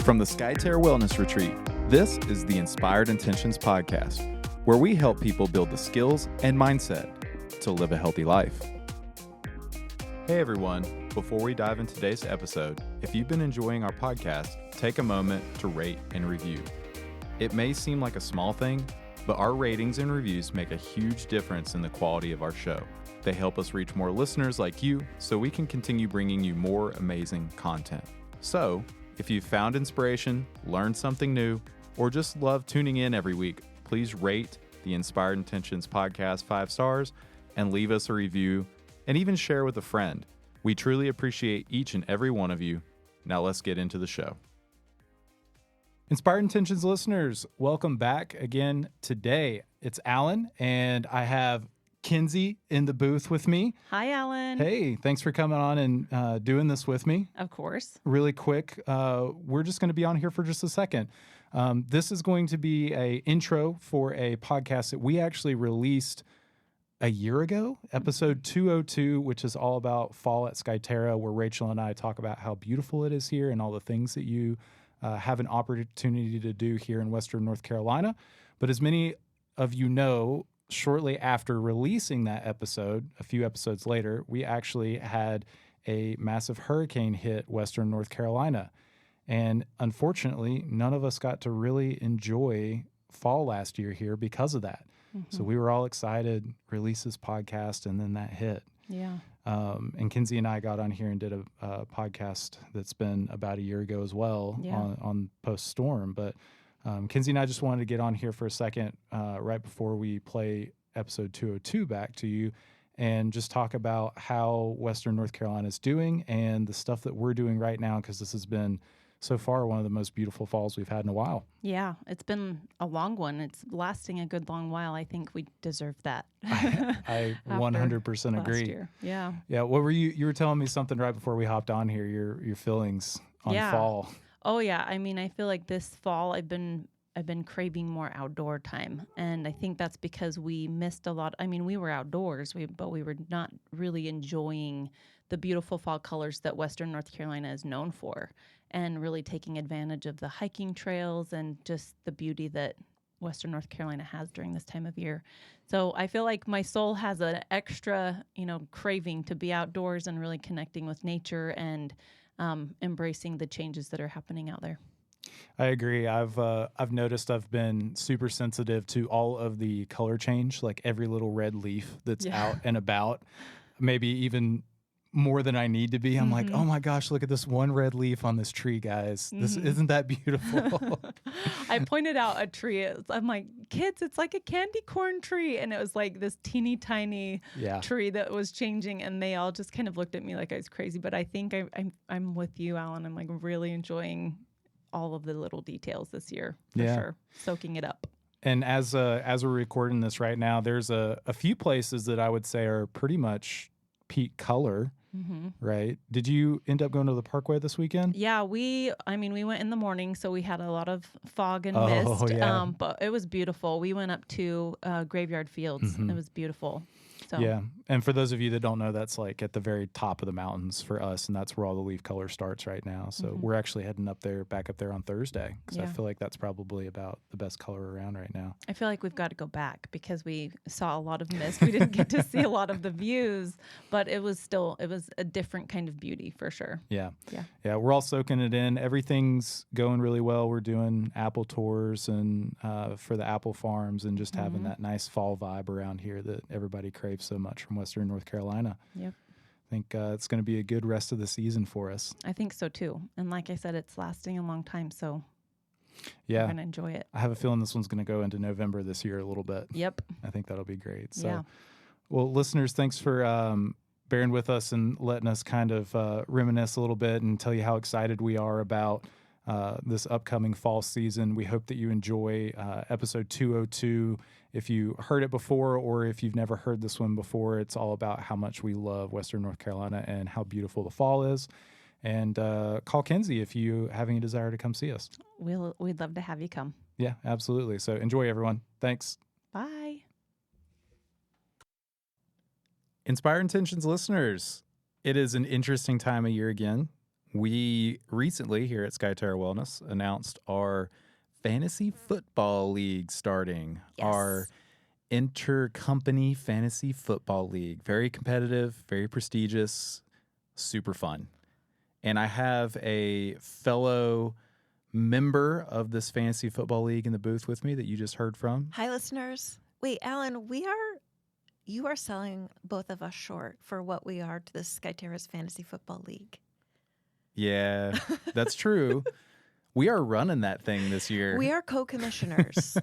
From the Skyterra Wellness Retreat, this is the Inspired Intentions Podcast, where we help people build the skills and mindset to live a healthy life. Hey everyone, before we dive into today's episode, if you've been enjoying our podcast, take a moment to rate and review. It may seem like a small thing, but our ratings and reviews make a huge difference in the quality of our show. They help us reach more listeners like you so we can continue bringing you more amazing content. So, if you've found inspiration, learned something new, or just love tuning in every week, please rate the Inspired Intentions Podcast 5 stars and leave us a review and even share with a friend. We truly appreciate each and every one of you. Now let's get into the show. Inspired Intentions listeners, welcome back again today. It's Alan, and I have Kinsey in the booth with me. Hi, Alan. Hey, thanks for coming on and doing this with me. Of course. Really quick, we're just going to be on here for just a second. This is going to be an intro for a podcast that we actually released a year ago, episode 202, which is all about fall at Skyterra, where Rachel and I talk about how beautiful it is here and all the things that you have an opportunity to do here in Western North Carolina. But as many of you know, shortly after releasing that episode, a few episodes later, we actually had a massive hurricane hit Western North Carolina. And unfortunately, none of us got to really enjoy fall last year here because of that. Mm-hmm. So we were all excited, release this podcast, and then that hit. Yeah. And Kinsey and I got on here and did a podcast that's been about a year ago as well on post-storm. But Kinsey and I just wanted to get on here for a second right before we play episode 202 back to you and just talk about how Western North Carolina is doing and the stuff that we're doing right now, because this has been so far one of the most beautiful falls we've had in a while. Yeah, it's been a long one. It's lasting a good long while. I think we deserve that. I 100% agree. Year. Yeah. Yeah. What were you were telling me something right before we hopped on here, your feelings on fall. Oh yeah. I mean, I feel like this fall I've been craving more outdoor time. And I think that's because we missed a lot. I mean, we were outdoors, but we were not really enjoying the beautiful fall colors that Western North Carolina is known for, and really taking advantage of the hiking trails and just the beauty that Western North Carolina has during this time of year. So I feel like my soul has an extra, craving to be outdoors and really connecting with nature and embracing the changes that are happening out there. I agree. I've noticed I've been super sensitive to all of the color change, like every little red leaf that's out and about, maybe even more than I need to be. I'm like, oh my gosh, look at this one red leaf on this tree, guys. This isn't that beautiful. I pointed out a tree. I'm like, kids, it's like a candy corn tree. And it was like this teeny tiny tree that was changing. And they all just kind of looked at me like I was crazy. But I think I'm with you, Alan. I'm like really enjoying all of the little details this year, for sure. Soaking it up. And as we're recording this right now, there's a few places that I would say are pretty much peak color. Mm-hmm. Right. Did you end up going to the Parkway this weekend? Yeah, we went in the morning, so we had a lot of fog and mist. Yeah. But it was beautiful. We went up to Graveyard Fields. Mm-hmm. It was beautiful. So. Yeah. And for those of you that don't know, that's like at the very top of the mountains for us, and that's where all the leaf color starts right now. So we're actually heading back up there on Thursday, because I feel like that's probably about the best color around right now. I feel like we've got to go back because we saw a lot of mist. We didn't get to see a lot of the views, but it was a different kind of beauty for sure. Yeah. We're all soaking it in. Everything's going really well. We're doing apple tours and for the apple farms, and just having that nice fall vibe around here that everybody craves so much from Western North Carolina. Yep. I think it's going to be a good rest of the season for us. I think so too. And like I said, it's lasting a long time, so we're going to enjoy it. I have a feeling this one's going to go into November this year a little bit. Yep. I think that'll be great. So, well, listeners, thanks for bearing with us and letting us kind of reminisce a little bit and tell you how excited we are about this upcoming fall season. We hope that you enjoy episode 202. If you heard it before, or if you've never heard this one before, it's all about how much we love Western North Carolina and how beautiful the fall is. And call Kinsey if you have any desire to come see us. We'd love to have you come. Yeah, absolutely. So enjoy, everyone. Thanks. Bye. Inspired Intentions listeners, it is an interesting time of year again. We recently here at Skyterra Wellness announced our fantasy football league starting. Yes. Our intercompany fantasy football league. Very competitive, very prestigious, super fun. And I have a fellow member of this fantasy football league in the booth with me that you just heard from. Hi, listeners. Wait, Alan, you are selling both of us short for what we are to this Skyterra's Fantasy Football League. Yeah, that's true. We are running that thing this year. We are co-commissioners.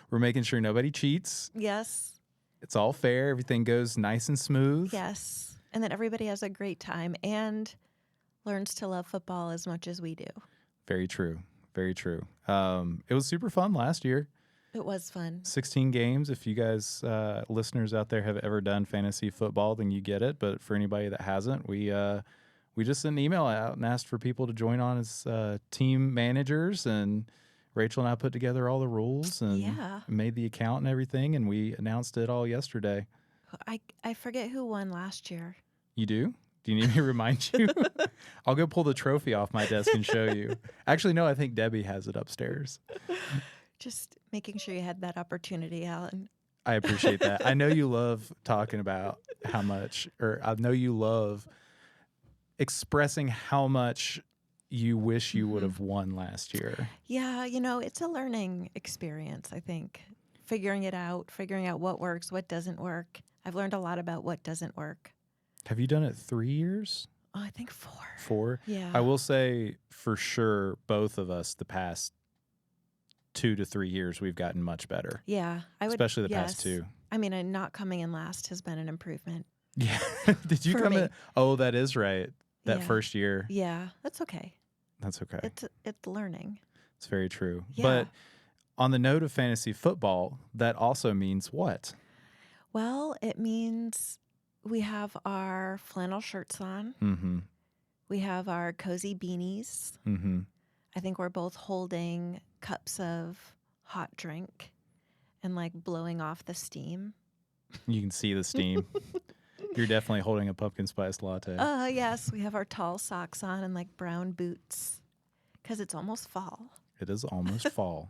We're making sure nobody cheats. Yes. It's all fair. Everything goes nice and smooth. Yes. And that everybody has a great time and learns to love football as much as we do. Very true. Very true. It was super fun last year. It was fun. 16 games. If you guys, listeners out there, have ever done fantasy football, then you get it. But for anybody that hasn't, we just sent an email out and asked for people to join on as team managers. And Rachel and I put together all the rules and made the account and everything. And we announced it all yesterday. I forget who won last year. You do? Do you need me to remind you? I'll go pull the trophy off my desk and show you. Actually, no, I think Debbie has it upstairs. Just making sure you had that opportunity, Alan. I appreciate that. I know you love talking about how much, or I know you love expressing how much you wish you would have won last year. Yeah, it's a learning experience, I think. Figuring out what works, what doesn't work. I've learned a lot about what doesn't work. Have you done it 3 years? Oh, I think 4. 4? Yeah. I will say for sure, both of us, the past 2 to 3 years, we've gotten much better. Yeah. Especially the past 2. I mean, and not coming in last has been an improvement. Yeah. Did you For come me. in? Oh, that is right. That first year. Yeah, that's okay. That's okay. It's learning. It's very true. Yeah. But on the note of fantasy football, that also means what? Well, it means we have our flannel shirts on. Mm-hmm. We have our cozy beanies. Mm-hmm. I think we're both holding cups of hot drink and like blowing off the steam. You can see the steam. You're definitely holding a pumpkin spice latte. Yes, we have our tall socks on and like brown boots because it's almost fall. It is almost fall.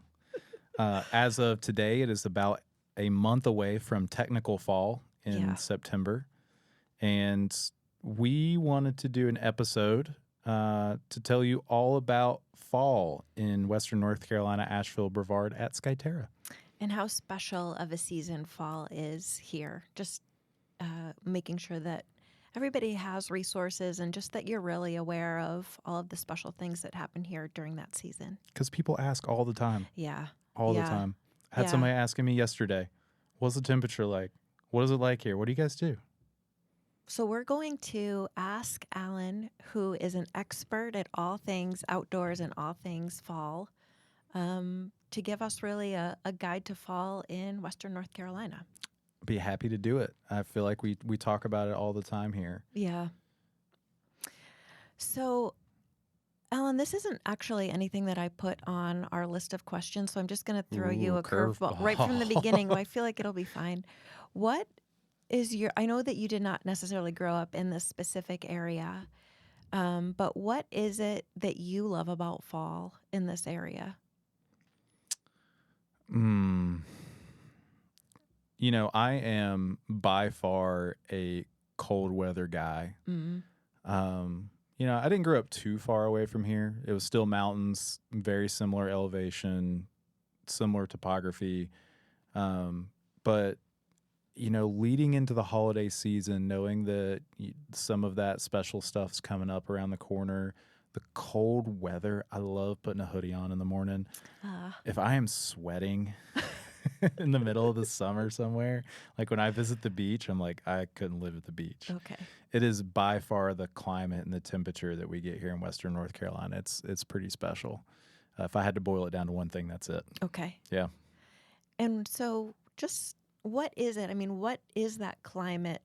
As of today, it is about a month away from technical fall in September. And we wanted to do an episode to tell you all about fall in Western North Carolina, Asheville, Brevard at Skyterra. And how special of a season fall is here. Just making sure that everybody has resources and just that you're really aware of all of the special things that happen here during that season. Because people ask all the time. Yeah. All the time. I had somebody asking me yesterday, what's the temperature like? What is it like here? What do you guys do? So we're going to ask Alan, who is an expert at all things outdoors and all things fall, to give us really a guide to fall in Western North Carolina. Be happy to do it. I feel like we talk about it all the time here. Yeah. So, Alan, this isn't actually anything that I put on our list of questions, so I'm just going to throw you a curveball right from the beginning. I feel like it'll be fine. What is I know that you did not necessarily grow up in this specific area, but what is it that you love about fall in this area? You know, I am by far a cold weather guy. Mm-hmm. You know, I didn't grow up too far away from here. It was still mountains, very similar elevation, similar topography. But, you know, leading into the holiday season, knowing that some of that special stuff's coming up around the corner, the cold weather, I love putting a hoodie on in the morning. If I am sweating in the middle of the summer somewhere, like when I visit the beach, I'm like, I couldn't live at the beach. Okay. It is by far the climate and the temperature that we get here in Western North Carolina. It's pretty special. If I had to boil it down to one thing, that's it. Okay. Yeah. And so just what is it? I mean, what is that climate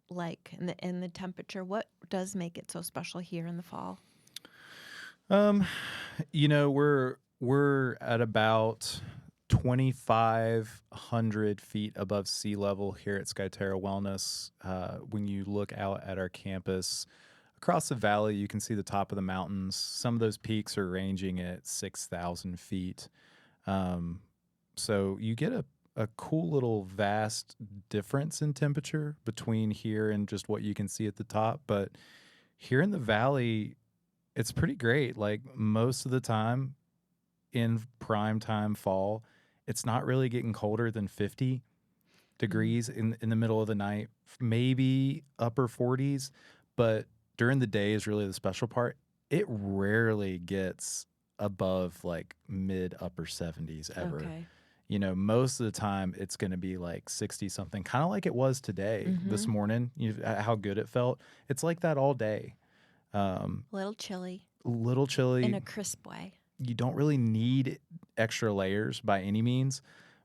like and the temperature? What does make it so special here in the fall? You know, we're at about 2,500 feet above sea level here at Skyterra Wellness. When you look out at our campus, across the valley, you can see the top of the mountains. Some of those peaks are ranging at 6,000 feet. So you get a cool little vast difference in temperature between here and just what you can see at the top. But here in the valley, it's pretty great. Like most of the time in prime time fall, it's not really getting colder than 50 degrees in the middle of the night, maybe upper 40s. But during the day is really the special part. It rarely gets above like mid upper 70s ever. Okay. You know, most of the time it's going to be like 60 something, kind of like it was today, this morning, how good it felt. It's like that all day. Little chilly In a crisp way. You don't really need extra layers by any means,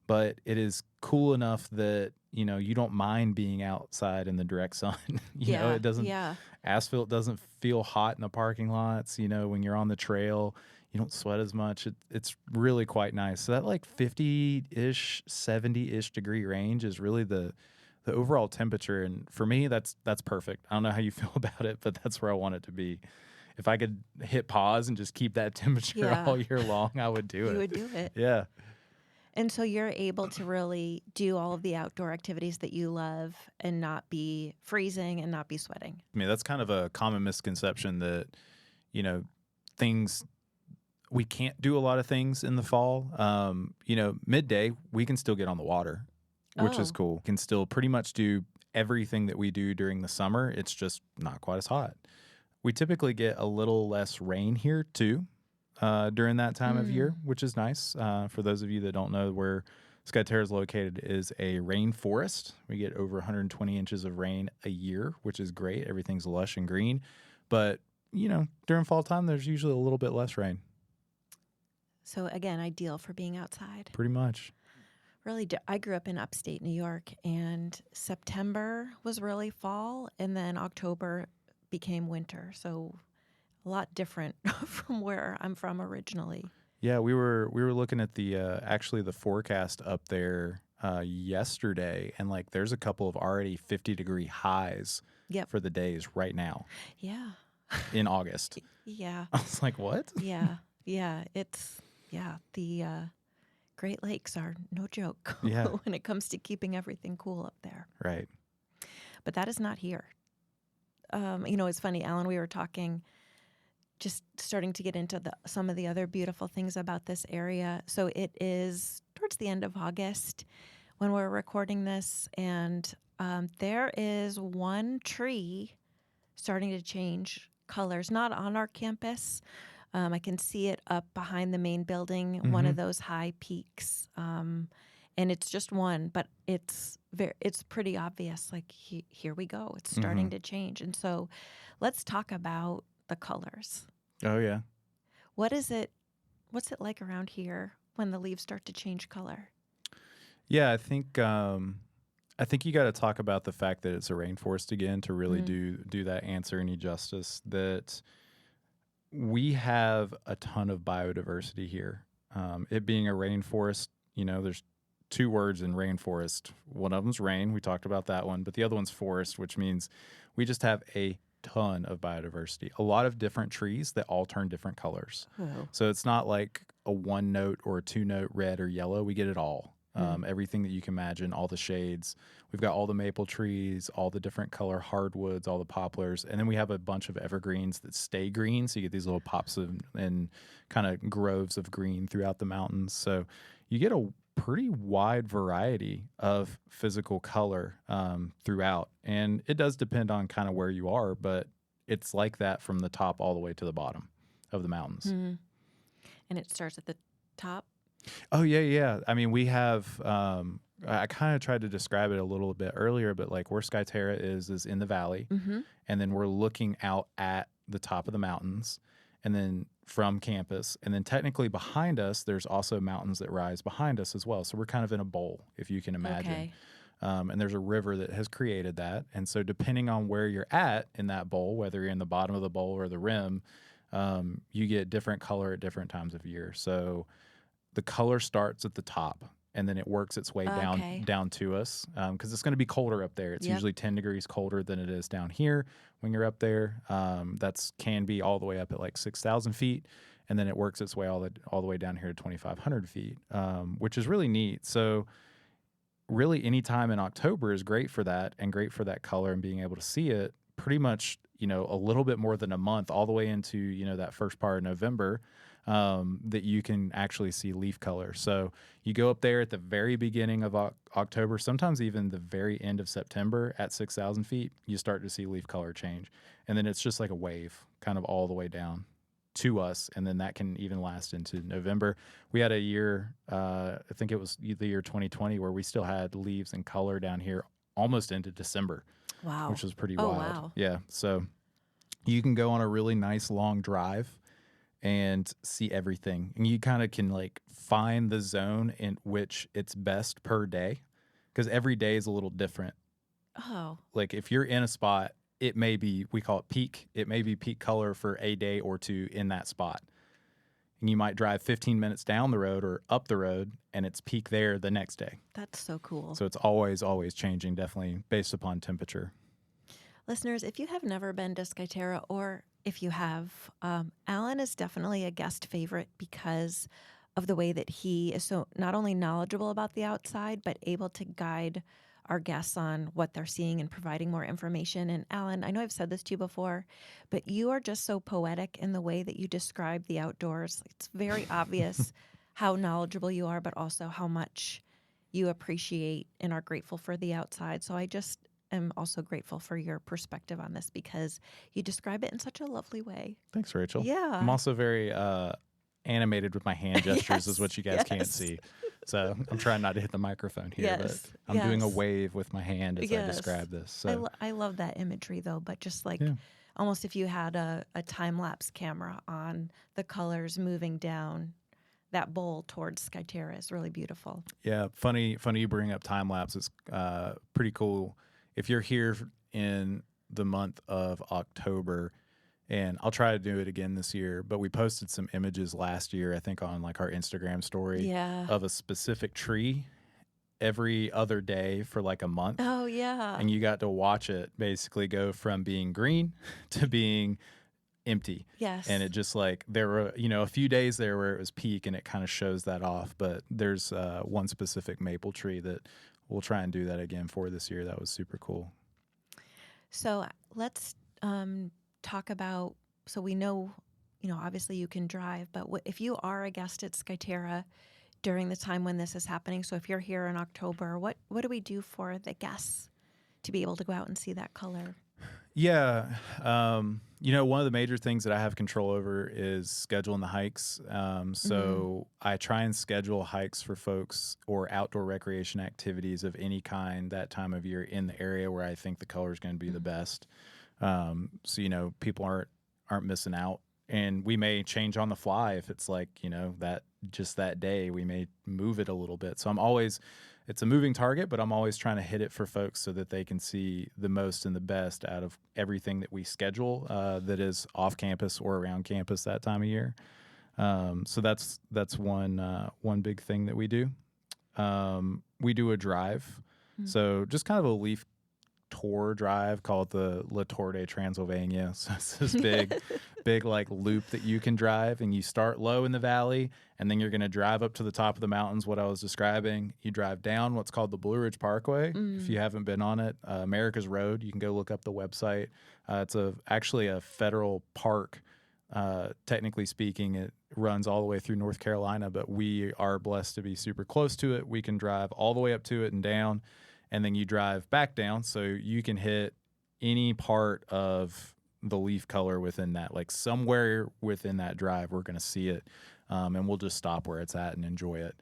but it is cool enough that, you know, you don't mind being outside in the direct sun. you know, it doesn't, asphalt doesn't feel hot in the parking lots. You know, when you're on the trail, you don't sweat as much. It's really quite nice. So that like 50-ish, 70-ish degree range is really the overall temperature. And for me, that's perfect. I don't know how you feel about it, but that's where I want it to be. If I could hit pause and just keep that temperature all year long, I would do it. You would do it. Yeah. And so you're able to really do all of the outdoor activities that you love and not be freezing and not be sweating. I mean, that's kind of a common misconception that, you know, we can't do a lot of things in the fall. You know, midday, we can still get on the water, which is cool. We can still pretty much do everything that we do during the summer. It's just not quite as hot. We typically get a little less rain here, too, during that time of year, which is nice. For those of you that don't know where Skyterra is located, is a rainforest. We get over 120 inches of rain a year, which is great. Everything's lush and green. But, you know, during fall time, there's usually a little bit less rain. So, again, ideal for being outside. Pretty much. Really, I grew up in upstate New York, and September was really fall, and then October became winter. So a lot different from where I'm from originally. Yeah, we were looking at the actually the forecast up there yesterday, and like there's a couple of already 50-degree highs for the days right now. Yeah. In August. Yeah. I was like, what? Yeah. The Great Lakes are no joke when it comes to keeping everything cool up there. Right. But that is not here. You know, it's funny, Alan, we were talking, just starting to get into some of the other beautiful things about this area. So it is towards the end of August when we're recording this, and there is one tree starting to change colors, not on our campus. I can see it up behind the main building, one of those high peaks. And it's just one, but it's pretty obvious. Like, here we go. It's starting to change. And so let's talk about the colors. Oh, yeah. What's it like around here when the leaves start to change color? Yeah, I think you got to talk about the fact that it's a rainforest again to really do that answer any justice. That we have a ton of biodiversity here. It being a rainforest, you know, there's two words in rainforest. One of them's rain. We talked about that one. But the other one's forest, which means we just have a ton of biodiversity. A lot of different trees that all turn different colors. Oh. So it's not like a one note or a two note red or yellow. We get it all. Everything that you can imagine, all the shades. We've got all the maple trees, all the different color hardwoods, all the poplars. And then we have a bunch of evergreens that stay green. So you get these little pops and kind of groves of green throughout the mountains. So you get a pretty wide variety of physical color throughout. And it does depend on kind of where you are, but it's like that from the top all the way to the bottom of the mountains. Mm-hmm. And it starts at the top? Oh, yeah. I mean, we have, I kind of tried to describe it a little bit earlier, but like where Skyterra is in the valley. And then we're looking out at the top of the mountains and then from campus. And then technically behind us, there's also mountains that rise behind us as well. So we're kind of in a bowl, if you can imagine. Okay. And there's a river that has created that. And so depending on where you're at in that bowl, whether you're in the bottom of the bowl or the rim, you get different color at different times of year. So the color starts at the top. and then it works its way Okay. down to us because it's going to be colder up there. It's Yep. usually 10 degrees colder than it is down here when you're up there. That's can be all the way up at like 6,000 feet, and then it works its way all the way down here to 2,500 feet, which is really neat. So really any time in October is great for that and great for that color and being able to see it pretty much, a little bit more than a month all the way into, that first part of November, that you can actually see leaf color. So you go up there at the very beginning of October, sometimes even the very end of September at 6,000 feet, you start to see leaf color change. And then it's just like a wave kind of all the way down to us, and then that can even last into November. We had a year, I think it was the year 2020, where we still had leaves and color down here almost into December. Wow. Which was pretty Oh, wild. wow. Yeah, so you can go on a really nice long drive and see everything, and you kind of can like find the zone in which it's best per day, because every day is a little different. Oh. Like if you're in a spot, it may be, we call it peak. It may be peak color for a day or two in that spot. And you might drive 15 minutes down the road or up the road, and it's peak there the next day. That's so cool. So it's always changing, definitely based upon temperature. Listeners, if you have never been to Skyterra, or if you have, Alan is definitely a guest favorite because of the way that he is so not only knowledgeable about the outside, but able to guide our guests on what they're seeing and providing more information. And Alan, I know I've said this to you before, but you are just so poetic in the way that you describe the outdoors. It's very obvious how knowledgeable you are, but also how much you appreciate and are grateful for the outside. So I just am also grateful for your perspective on this because you describe it in such a lovely way. Thanks, Rachel. Yeah. I'm also very animated with my hand gestures, Yes, is what you guys can't yes. see. So I'm trying not to hit the microphone here, Yes, but I'm doing a yes. wave with my hand as I Yes. describe this. So I love that imagery, though, but just like Yeah. almost if you had a time-lapse camera on the colors moving down that bowl towards Skyterra is really beautiful. yeah, funny you bring up time lapse. It's pretty cool. If you're here in the month of October, and I'll try to do it again this year, but we posted some images last year, I think on like our Instagram story Yeah. of a specific tree every other day for like a month. Oh, yeah. And you got to watch it basically go from being green to being empty. Yes. And it just like there were, a few days there where it was peak, and it kind of shows that off. But there's one specific maple tree that we'll try and do that again for this year. That was super cool. So let's talk about, so we know, obviously you can drive, but if you are a guest at Skyterra during the time when this is happening, so if you're here in October, what do we do for the guests to be able to go out and see that color? Yeah. One of the major things that I have control over is scheduling the hikes. So I try and schedule hikes for folks or outdoor recreation activities of any kind that time of year in the area where I think the color is going to be the best. So, people aren't missing out, and we may change on the fly if it's like, that just that day, we may move it a little bit. So it's a moving target, but I'm always trying to hit it for folks so that they can see the most and the best out of everything that we schedule that is off campus or around campus that time of year. So that's one big thing that we do. We do a drive. So just kind of a leaf tour drive called the La Tour de Transylvania. So it's this big like loop that you can drive, and you start low in the valley, and then you're going to drive up to the top of the mountains, what I was describing. You drive down what's called the Blue Ridge Parkway. If you haven't been on it, America's Road, you can go look up the website. It's actually a federal park. Technically speaking, it runs all the way through North Carolina, but we are blessed to be super close to it. We can drive all the way up to it and down, and then you drive back down, so you can hit any part of the leaf color within that. Like somewhere within that drive, we're going to see it, and we'll just stop where it's at and enjoy it.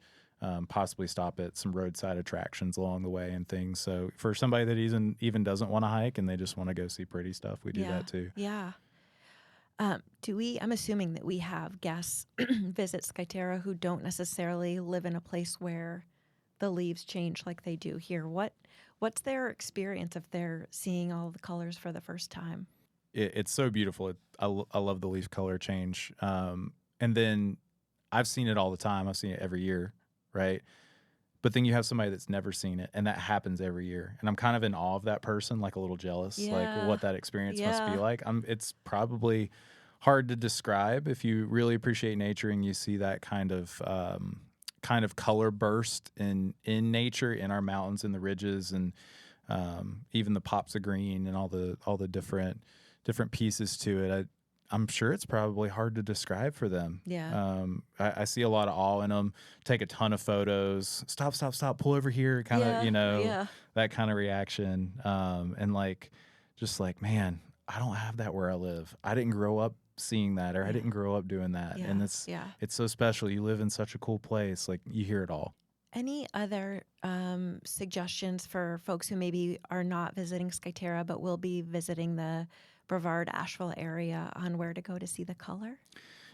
Possibly stop at some roadside attractions along the way and things. So for somebody that even doesn't want to hike and they just want to go see pretty stuff, we do that too. Yeah. I'm assuming that we have guests visit Skyterra who don't necessarily live in a place where the leaves change like they do here. What's their experience if they're seeing all the colors for the first time? It's so beautiful. I love the leaf color change. And then I've seen it all the time. I've seen it every year, right? But then you have somebody that's never seen it, and that happens every year. And I'm kind of in awe of that person, like a little jealous, like what that experience must be like. It's probably hard to describe if you really appreciate nature and you see that kind of color burst in nature, in our mountains and the ridges, and even the pops of green and all the different pieces to it. I'm sure it's probably hard to describe for them. Yeah. I see a lot of awe in them. Take a ton of photos. Stop, pull over here. Kind of, that kind of reaction. And just like, man, I don't have that where I live. I didn't grow up seeing that, or I didn't grow up doing that. And it's so special. You live in such a cool place. Like, you hear it all. Any other suggestions for folks who maybe are not visiting Skyterra but will be visiting the Brevard, Asheville area on where to go to see the color?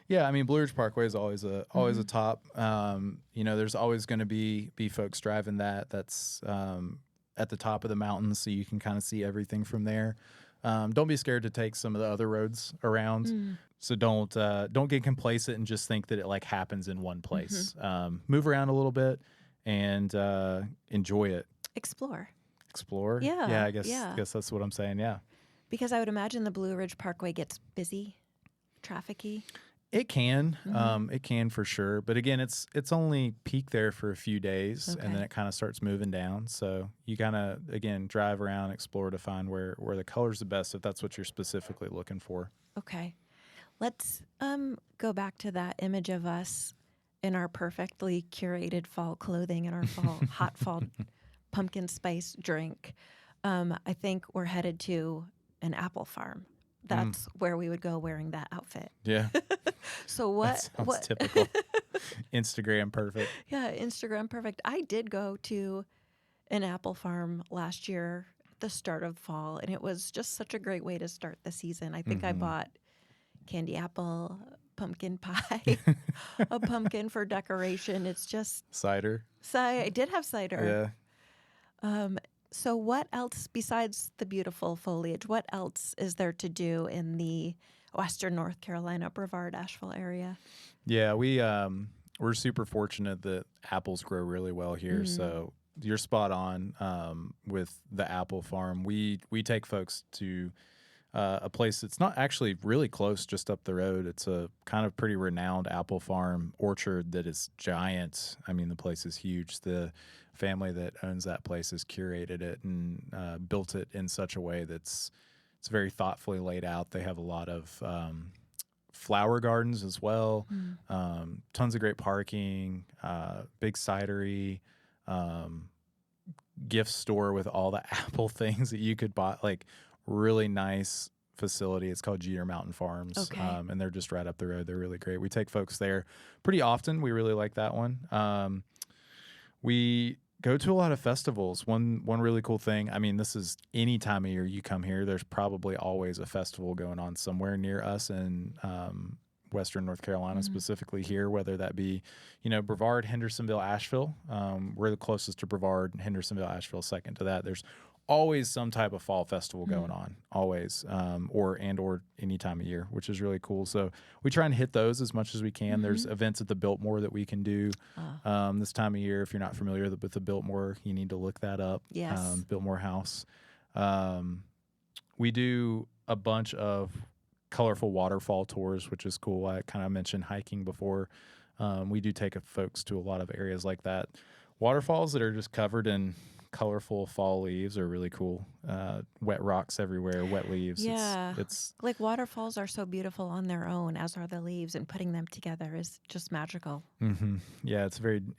Yeah, I mean, Blue Ridge Parkway is always a top. There's always going to be folks driving that. That's at the top of the mountain, so you can kind of see everything from there. Don't be scared to take some of the other roads around. So don't get complacent and just think that it like happens in one place. Move around a little bit and enjoy it. Explore. Yeah, I guess that's what I'm saying. Yeah. Because I would imagine the Blue Ridge Parkway gets busy, traffic-y. It can. It can for sure. But again, it's only peak there for a few days, and then it kind of starts moving down. So you kind of, again, drive around, explore to find where the color's the best, if that's what you're specifically looking for. Okay. Let's go back to that image of us in our perfectly curated fall clothing and our hot fall pumpkin spice drink. I think we're headed to an apple farm. That's where we would go wearing that outfit. Yeah. So what? That sounds typical. Instagram perfect. Yeah, Instagram perfect. I did go to an apple farm last year, the start of fall, and it was just such a great way to start the season. I think I bought candy apple, pumpkin pie, a pumpkin for decoration. It's just cider. I did have cider. Yeah. So what else, besides the beautiful foliage, what else is there to do in the western North Carolina, Brevard, Asheville area? Yeah, we're super fortunate that apples grow really well here. So you're spot on with the apple farm. We take folks to a place that's not actually really close, just up the road. It's a kind of pretty renowned apple farm orchard that is giant. I mean, the place is huge. The family that owns that place has curated it and built it in such a way that's it's very thoughtfully laid out. They have a lot of flower gardens as well, tons of great parking, big cidery, gift store with all the apple things that you could buy, like really nice facility. It's called Jeter Mountain Farms, and they're just right up the road. They're really great. We take folks there pretty often. We really like that one. We go to a lot of festivals. One really cool thing, I mean, this is any time of year you come here, there's probably always a festival going on somewhere near us in Western North Carolina, specifically here, whether that be, Brevard, Hendersonville, Asheville. We're the closest to Brevard, Hendersonville, Asheville, second to that. There's always some type of fall festival going on, always, or any time of year, which is really cool. So we try and hit those as much as we can. There's events at the Biltmore that we can do this time of year. If you're not familiar with the Biltmore, you need to look that up. Yes. Biltmore House. We do a bunch of colorful waterfall tours, which is cool. I kind of mentioned hiking before. We do take folks to a lot of areas like that. Waterfalls that are just covered in colorful fall leaves are really cool. Wet rocks everywhere, wet leaves. Yeah. It's like waterfalls are so beautiful on their own, as are the leaves, and putting them together is just magical. Yeah,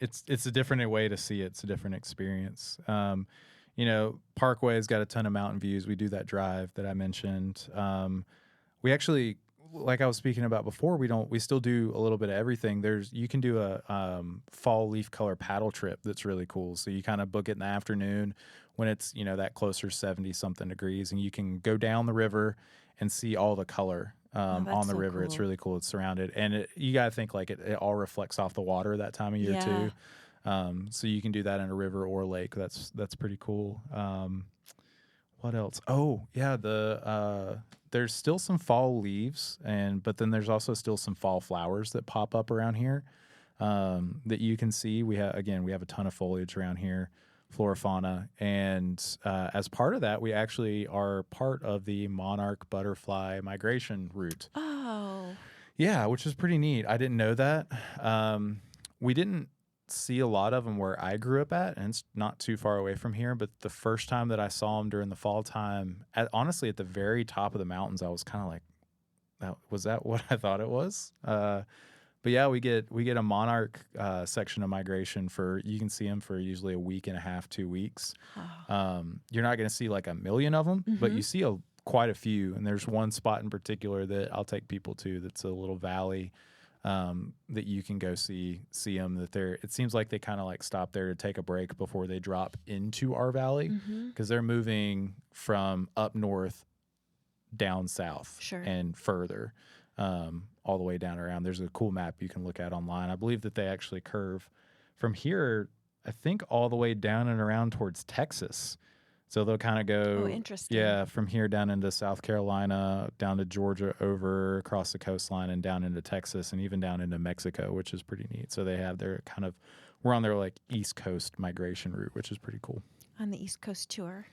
it's a different way to see it. It's a different experience. Parkway's got a ton of mountain views. We do that drive that I mentioned. We actually, like I was speaking about before, we still do a little bit of everything. You can do a fall leaf color paddle trip that's really cool. So you kind of book it in the afternoon when it's, that closer 70 something degrees, and you can go down the river and see all the color on the river. Cool. It's really cool. It's surrounded, and you got to think like it all reflects off the water that time of year too. So you can do that in a river or lake. That's pretty cool. What else? Oh yeah, there's still some fall leaves, but then there's also still some fall flowers that pop up around here. that you can see. We have a ton of foliage around here, flora, fauna, and as part of that, we actually are part of the monarch butterfly migration route. Oh. Yeah, which is pretty neat. I didn't know that. We didn't see a lot of them where I grew up at, and it's not too far away from here. But the first time that I saw them during the fall time, honestly, at the very top of the mountains, I was kind of like, was that what I thought it was? But yeah, we get a monarch section of migration you can see them for usually a week and a half, 2 weeks. Oh. You're not going to see like a million of them, but you see quite a few. And there's one spot in particular that I'll take people to. That's a little valley that you can go see them. It seems like they kind of like stop there to take a break before they drop into our valley, because they're moving from up north down south and further, all the way down around. There's a cool map you can look at online. I believe that they actually curve from here, I think, all the way down and around towards Texas. So they'll kind of go, from here down into South Carolina, down to Georgia, over across the coastline, and down into Texas, and even down into Mexico, which is pretty neat. So they have we're on their like East Coast migration route, which is pretty cool. On the East Coast tour.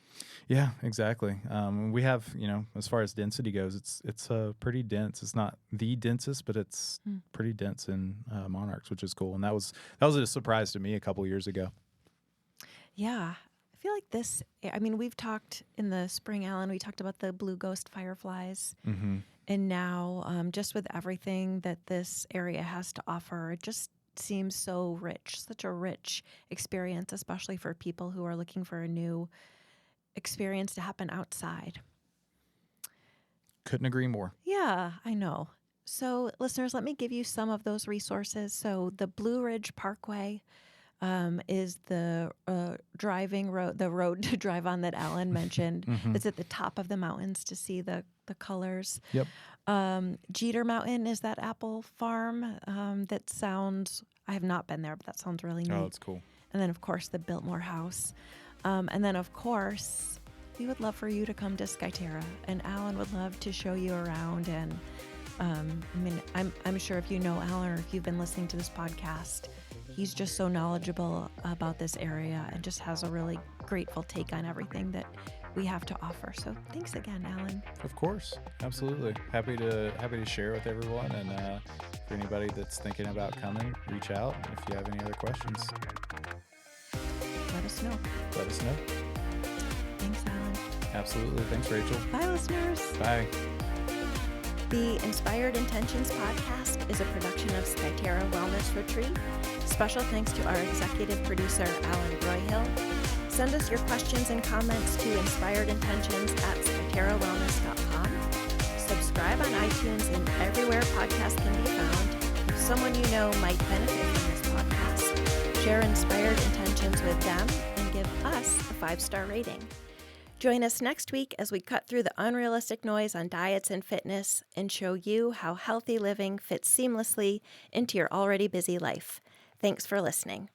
Yeah, exactly. We have, as far as density goes, it's pretty dense. It's not the densest, but it's pretty dense in monarchs, which is cool. And that was a surprise to me a couple years ago. Yeah. I feel like we've talked in the spring, Alan, we talked about the blue ghost fireflies. And now just with everything that this area has to offer, it just seems so rich, such a rich experience, especially for people who are looking for a new experience to happen outside. Couldn't agree more. Yeah, I know. So listeners, let me give you some of those resources. So the Blue Ridge Parkway is the road to drive on that Alan mentioned. It's at the top of the mountains to see the colors. Yep. Jeter Mountain is that apple farm that sounds, I have not been there, but that sounds really neat. Oh, it's cool. And then, of course, the Biltmore House. And then, of course, we would love for you to come to Skyterra, and Alan would love to show you around. And I'm sure if you know Alan, or if you've been listening to this podcast, he's just so knowledgeable about this area and just has a really grateful take on everything that we have to offer. So thanks again, Alan. Of course. Absolutely. Happy to share with everyone. And for anybody that's thinking about coming, reach out. If you have any other questions, let us know. Thanks, Alan. Absolutely. Thanks, Rachel. Bye, listeners. Bye. The Inspired Intentions podcast is a production of Skyterra Wellness Retreat. Special thanks to our executive producer, Alan Broyhill. Send us your questions and comments to inspiredintentions@skyterrawellness.com. Subscribe on iTunes and everywhere podcasts can be found. If someone you know might benefit from this podcast, share Inspired Intentions with them and give us a 5-star rating. Join us next week as we cut through the unrealistic noise on diets and fitness and show you how healthy living fits seamlessly into your already busy life. Thanks for listening.